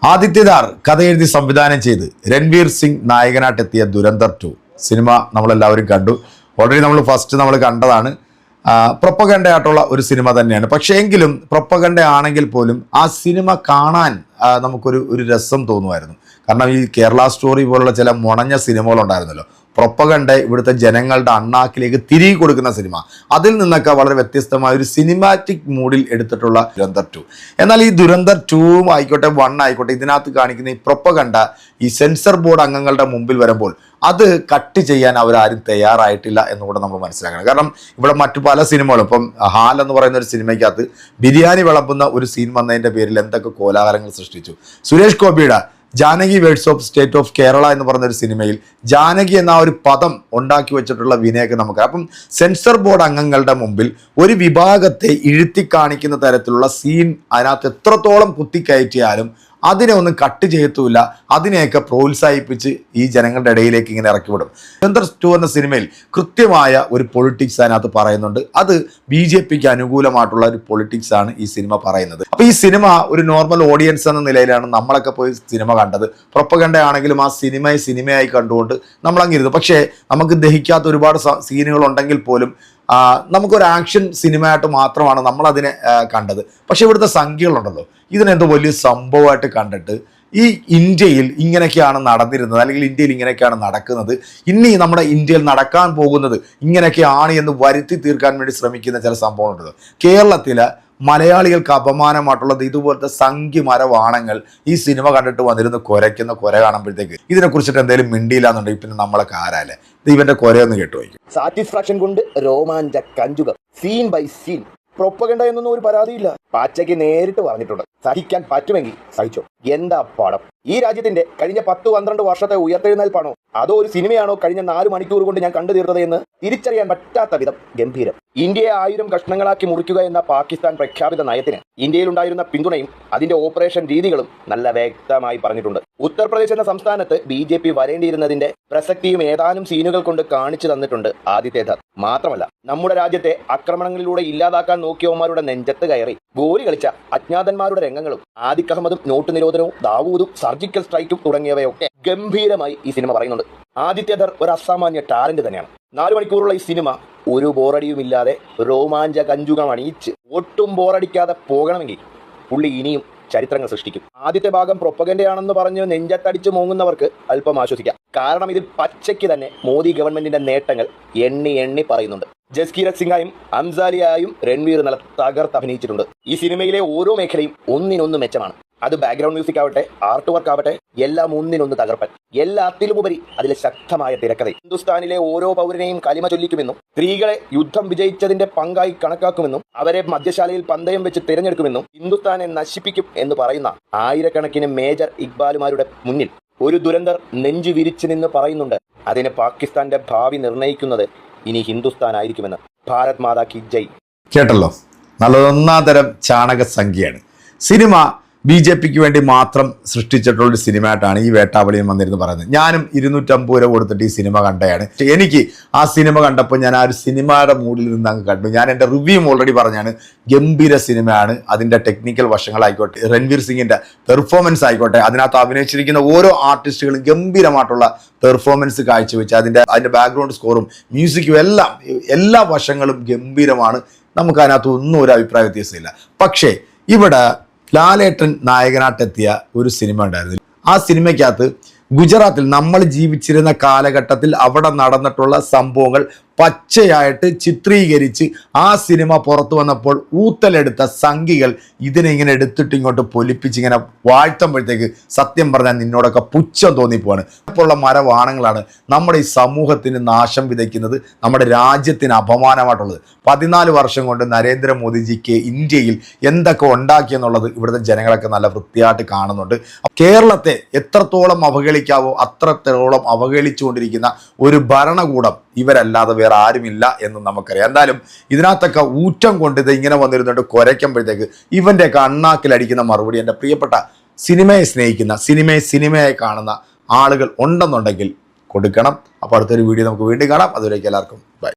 ആദിത്യദാർ കഥ എഴുതി സംവിധാനം ചെയ്ത് രൺവീർ സിംഗ് നായകനായിട്ടെത്തിയ ദുരന്തർ 2 സിനിമ നമ്മളെല്ലാവരും കണ്ടു. ഓൾറെഡി നമ്മൾ കണ്ടതാണ്. പ്രൊപ്പഗണ്ടയായിട്ടുള്ള ഒരു സിനിമ തന്നെയാണ്. പക്ഷേ എങ്കിലും പ്രൊപ്പഗണ്ട ആണെങ്കിൽ പോലും ആ സിനിമ കാണാൻ നമുക്കൊരു രസം തോന്നുമായിരുന്നു. കാരണം ഈ കേരള സ്റ്റോറി പോലുള്ള ചില മുണഞ്ഞ സിനിമകളുണ്ടായിരുന്നല്ലോ. പ്രൊപ്പഗണ്ട ഇവിടുത്തെ ജനങ്ങളുടെ അണ്ണാക്കിലേക്ക് തിരികെ കൊടുക്കുന്ന സിനിമ, അതിൽ നിന്നൊക്കെ വളരെ വ്യത്യസ്തമായ ഒരു സിനിമാറ്റിക് മൂഡിൽ എടുത്തിട്ടുള്ള ദുരന്തർ 2. എന്നാൽ ഈ ദുരന്തർ 2 ആയിക്കോട്ടെ 1 ആയിക്കോട്ടെ, ഇതിനകത്ത് കാണിക്കുന്ന ഈ പ്രൊപ്പഗണ്ട ഈ സെൻസർ ബോർഡ് അംഗങ്ങളുടെ മുമ്പിൽ വരുമ്പോൾ അത് കട്ട് ചെയ്യാൻ അവരാരും തയ്യാറായിട്ടില്ല എന്നുകൂടെ നമ്മൾ മനസ്സിലാക്കണം. കാരണം ഇവിടെ മറ്റു പല സിനിമകളും, ഇപ്പം ഹാൽ എന്ന് പറയുന്ന ഒരു സിനിമയ്ക്കകത്ത് ബിരിയാണി വിളമ്പുന്ന ഒരു സീൻ വന്നതിൻ്റെ പേരിൽ എന്തൊക്കെ കോലാഹലങ്ങൾ സൃഷ്ടിച്ചു. സുരേഷ് ഗോപിയുടെ Janaki words of state of Kerala എന്ന് പറഞ്ഞൊരു സിനിമയിൽ ജാനകി എന്ന ഒരു പദം ഉണ്ടാക്കി വെച്ചിട്ടുള്ള വിനയൊക്കെ നമുക്ക്. അപ്പം സെൻസർ ബോർഡ് അംഗങ്ങളുടെ മുമ്പിൽ ഒരു വിഭാഗത്തെ ഇഴുത്തി കാണിക്കുന്ന തരത്തിലുള്ള സീൻ അതിനകത്ത് എത്രത്തോളം കുത്തിക്കയറ്റിയാലും അതിനെ ഒന്നും കട്ട് ചെയ്യത്തുമില്ല. അതിനെയൊക്കെ പ്രോത്സാഹിപ്പിച്ച് ഈ ജനങ്ങളുടെ ഇടയിലേക്ക് ഇങ്ങനെ ഇറക്കിവിടും. ദുരന്തർ 2 എന്ന സിനിമയിൽ കൃത്യമായ ഒരു പൊളിറ്റിക്സ് അതിനകത്ത് പറയുന്നുണ്ട്. അത് BJPക്ക് അനുകൂലമായിട്ടുള്ള ഒരു പൊളിറ്റിക്സ് ആണ് ഈ സിനിമ പറയുന്നത്. അപ്പോൾ ഈ സിനിമ ഒരു നോർമൽ ഓഡിയൻസ് എന്ന നിലയിലാണ് നമ്മളൊക്കെ പോയി സിനിമ കണ്ടത്. പ്രൊപ്പഗണ്ട ആണെങ്കിലും ആ സിനിമയായി കണ്ടുകൊണ്ട് നമ്മളങ്ങിരുന്നു. പക്ഷേ നമുക്ക് ദഹിക്കാത്ത ഒരുപാട് സീനുകൾ ഉണ്ടെങ്കിൽ പോലും നമുക്കൊരു ആക്ഷൻ സിനിമയായിട്ട് മാത്രമാണ് നമ്മളതിനെ കണ്ടത്. പക്ഷെ ഇവിടുത്തെ സംഖ്യകളുണ്ടല്ലോ, ഇതിനെന്തോ വലിയ സംഭവമായിട്ട് കണ്ടിട്ട് ഈ ഇന്ത്യയിൽ ഇങ്ങനെയൊക്കെയാണ് നടന്നിരുന്നത്, അല്ലെങ്കിൽ ഇന്ത്യയിൽ ഇങ്ങനെയൊക്കെയാണ് നടക്കുന്നത്, ഇനി നമ്മുടെ ഇന്ത്യയിൽ നടക്കാൻ പോകുന്നത് ഇങ്ങനെയൊക്കെയാണ് എന്ന് വരുത്തി തീർക്കാൻ വേണ്ടി ശ്രമിക്കുന്ന ചില സംഭവങ്ങളുണ്ടല്ലോ. കേരളത്തിലെ മലയാളികൾക്ക് അപമാനമായിട്ടുള്ളത് ഇതുപോലത്തെ സംഖ്യമരവാണങ്ങൾ ഈ സിനിമ കണ്ടിട്ട് വന്നിരുന്ന് കുരയ്ക്കുന്ന കുര കാണുമ്പോഴത്തേക്ക് ഇതിനെക്കുറിച്ചിട്ട് എന്തെങ്കിലും മിണ്ടിയില്ലാന്നുണ്ടെങ്കിൽ പിന്നെ നമ്മളൊക്കെ ആരാല്ലേ ഇവന്റെ കുരയൊന്ന് കേട്ടു വയ്ക്കും. സാറ്റിസ്ഫാക്ഷൻ കൊണ്ട് രോമാഞ്ച കഞ്ചുകം, സീൻ ബൈ സീൻ. പ്രൊപ്പഗണ്ട എന്നൊന്നും ഒരു പരാതിയില്ല. പാച്ചയ്ക്ക് നേരിട്ട് പറഞ്ഞിട്ടുണ്ട്, സഹിക്കാൻ പറ്റുമെങ്കിൽ സഹിച്ചോ. എന്താ പടം! ഈ രാജ്യത്തിന്റെ കഴിഞ്ഞ 10-12 വർഷത്തെ ഉയർത്തെഴുന്നേൽപ്പാണോ അതോ ഒരു സിനിമയാണോ കഴിഞ്ഞ 4 മണിക്കൂർ കൊണ്ട് ഞാൻ കണ്ടു തീർത്തത് എന്ന് തിരിച്ചറിയാൻ പറ്റാത്ത വിധം ഗംഭീരം. ഇന്ത്യയെ 1000 കഷ്ണങ്ങളാക്കി മുറിക്കുക എന്ന പാകിസ്ഥാൻ പ്രഖ്യാപിത നയത്തിന് ഇന്ത്യയിലുണ്ടായിരുന്ന പിന്തുണയും അതിന്റെ ഓപ്പറേഷൻ രീതികളും നല്ല വ്യക്തമായി പറഞ്ഞിട്ടുണ്ട്. ഉത്തർപ്രദേശ് എന്ന സംസ്ഥാനത്ത് BJP വരേണ്ടിയിരുന്നതിന്റെ പ്രസക്തിയും ഏതാനും സീനുകൾ കൊണ്ട് കാണിച്ചു തന്നിട്ടുണ്ട് ആദിത്യദാർ. മാത്രമല്ല, നമ്മുടെ രാജ്യത്തെ ആക്രമണങ്ങളിലൂടെ ഇല്ലാതാക്കാൻ നോക്കിയവന്മാരുടെ നെഞ്ചത്ത് കയറി ഗോലി കളിച്ച അജ്ഞാതന്മാരുടെ രംഗങ്ങളും ആദിഖ് അഹമ്മദും നോട്ട് നിരോധനവും ദാവൂദും സർജിക്കൽ സ്ട്രൈക്കും തുടങ്ങിയവയൊക്കെ ഗംഭീരമായി ഈ സിനിമ പറയുന്നുണ്ട്. ആദിത്യദാർ ഒരു അസാമാന്യ ടാലന്റ് തന്നെയാണ്. 4 മണിക്കൂറുള്ള ഈ സിനിമ ഒരു ബോറടിയുമില്ലാതെ രോമാഞ്ച കഞ്ചുകം അണിയിച്ച് ഒട്ടും ബോറടിക്കാതെ പോകണമെങ്കിൽ പുള്ളി ഇനിയും ചരിത്രങ്ങൾ സൃഷ്ടിക്കും. ആദ്യത്തെ ഭാഗം പ്രൊപ്പഗണ്ടയാണെന്ന് പറഞ്ഞ് നെഞ്ചത്തടിച്ച് മോങ്ങുന്നവർക്ക് അല്പം ആശ്വസിക്കാം. കാരണം ഇതിൽ പച്ചയ്ക്ക് തന്നെ മോദി ഗവൺമെന്റിന്റെ നേട്ടങ്ങൾ എണ്ണി പറയുന്നുണ്ട്. ജസ്കീരത് സിംഗായും അംസാലിയായും രൺവീർ നല്ല തകർത്ത് അഭിനയിച്ചിട്ടുണ്ട്. ഈ സിനിമയിലെ ഓരോ മേഖലയും ഒന്നിനൊന്ന് മെച്ചമാണ്. അത് ബാക്ക്ഗ്രൗണ്ട് മ്യൂസിക് ആവട്ടെ, ആർട്ട് വർക്ക് ആവട്ടെ, എല്ലാം ഒന്നിനൊന്ന് തകർപ്പൻ. എല്ലാത്തിലുമുപരി അതിലെ ശക്തമായ തിരക്കഥ. ഹിന്ദുസ്ഥാനിലെ ഓരോ പൗരനെയും കലിമ ചൊല്ലിക്കുമെന്നും സ്ത്രീകളെ യുദ്ധം വിജയിച്ചതിന്റെ പങ്കായി കണക്കാക്കുമെന്നും അവരെ മദ്യശാലയിൽ പന്തയം വെച്ച് തിരഞ്ഞെടുക്കുമെന്നും ഹിന്ദുസ്ഥാനെ നശിപ്പിക്കും എന്ന് പറയുന്ന ആയിരക്കണക്കിന് മേജർ ഇക്ബാലുമാരുടെ മുന്നിൽ ഒരു ദുരന്തർ നെഞ്ചു വിരിച്ചു നിന്ന് പറയുന്നുണ്ട്, അതിന് പാകിസ്ഥാന്റെ ഭാവി നിർണയിക്കുന്നത് ഇനി ഹിന്ദുസ്ഥാൻ ആയിരിക്കുമെന്ന്. ഭാരത് മാതാ കി ജയ്. കേട്ടല്ലോ, നല്ലതൊന്നാം തരം ചാണക സംഖ്യയാണ്. സിനിമ BJPക്ക് വേണ്ടി മാത്രം സൃഷ്ടിച്ചിട്ടുള്ളൊരു സിനിമയായിട്ടാണ് ഈ വേട്ടാവളിയും വന്നിരുന്ന് പറയുന്നത്. ഞാനും 250 രൂപ കൊടുത്തിട്ട് ഈ സിനിമ കണ്ടതാണ്. എനിക്ക് ആ സിനിമ കണ്ടപ്പോൾ ഞാൻ ആ ഒരു സിനിമയുടെ മൂഡിൽ നിന്ന് അങ്ങ് കണ്ടു. ഞാൻ എൻ്റെ റിവ്യൂ ഓൾറെഡി പറഞ്ഞാണ്. ഗംഭീര സിനിമയാണ്. അതിൻ്റെ ടെക്നിക്കൽ വശങ്ങളായിക്കോട്ടെ, രൺവീർ സിംഗിൻ്റെ പെർഫോമൻസ് ആയിക്കോട്ടെ, അതിനകത്ത് അഭിനയിച്ചിരിക്കുന്ന ഓരോ ആർട്ടിസ്റ്റുകളും ഗംഭീരമായിട്ടുള്ള പെർഫോമൻസ് കാഴ്ചവെച്ച് അതിൻ്റെ ബാക്ക്ഗ്രൗണ്ട് സ്കോറും മ്യൂസിക്കും എല്ലാ വശങ്ങളും ഗംഭീരമാണ്. നമുക്ക് അതിനകത്ത് ഒന്നും ഒരു അഭിപ്രായ വ്യത്യാസമില്ല. പക്ഷേ ഇവിടെ ലാലേട്ടൻ നായകനായിട്ടെത്തിയ ഒരു സിനിമ ഉണ്ടായിരുന്നു. ആ സിനിമയ്ക്കകത്ത് ഗുജറാത്തിൽ നമ്മൾ ജീവിച്ചിരുന്ന കാലഘട്ടത്തിൽ അവിടെ നടന്നിട്ടുള്ള സംഭവങ്ങൾ പച്ചയായിട്ട് ചിത്രീകരിച്ച് ആ സിനിമ പുറത്തു വന്നപ്പോൾ ഊത്തലെടുത്ത സംഖ്യകൾ ഇതിനെ ഇങ്ങനെ എടുത്തിട്ട് ഇങ്ങോട്ട് പൊലിപ്പിച്ച് ഇങ്ങനെ വാഴ്ത്തുമ്പോഴത്തേക്ക് സത്യം പറഞ്ഞാൽ നിന്നോടൊക്കെ പുച്ഛം തോന്നിപ്പോവാണ്. ഇപ്പോഴുള്ള മരവാണങ്ങളാണ് നമ്മുടെ ഈ സമൂഹത്തിന് നാശം വിതയ്ക്കുന്നത്, നമ്മുടെ രാജ്യത്തിന് അപമാനമായിട്ടുള്ളത്. 14 വർഷം കൊണ്ട് നരേന്ദ്രമോദിജിക്ക് ഇന്ത്യയിൽ എന്തൊക്കെ ഉണ്ടാക്കിയെന്നുള്ളത് ഇവിടുത്തെ ജനങ്ങളൊക്കെ നല്ല വൃത്തിയായിട്ട് കാണുന്നുണ്ട്. കേരളത്തെ എത്രത്തോളം അവഹേളിക്കാവോ അത്രത്തോളം അവഹേളിച്ചുകൊണ്ടിരിക്കുന്ന ഒരു ഭരണകൂടം ഇവരല്ലാതെ വേറെ ആരുമില്ല എന്ന് നമുക്കറിയാം. എന്തായാലും ഇതിനകത്തൊക്കെ ഊറ്റം കൊണ്ട് ഇത് ഇങ്ങനെ വന്നിരുന്നുണ്ട് കുരയ്ക്കുമ്പോഴത്തേക്ക് ഇവൻ്റെയൊക്കെ അണ്ണാക്കിലടിക്കുന്ന മറുപടി എൻ്റെ പ്രിയപ്പെട്ട സിനിമയെ സ്നേഹിക്കുന്ന സിനിമയായി കാണുന്ന ആളുകൾ ഉണ്ടെന്നുണ്ടെങ്കിൽ കൊടുക്കണം. അപ്പോൾ അടുത്തൊരു വീഡിയോ നമുക്ക് വീണ്ടും കാണാം. അതുവരേക്കും എല്ലാവർക്കും ബൈ.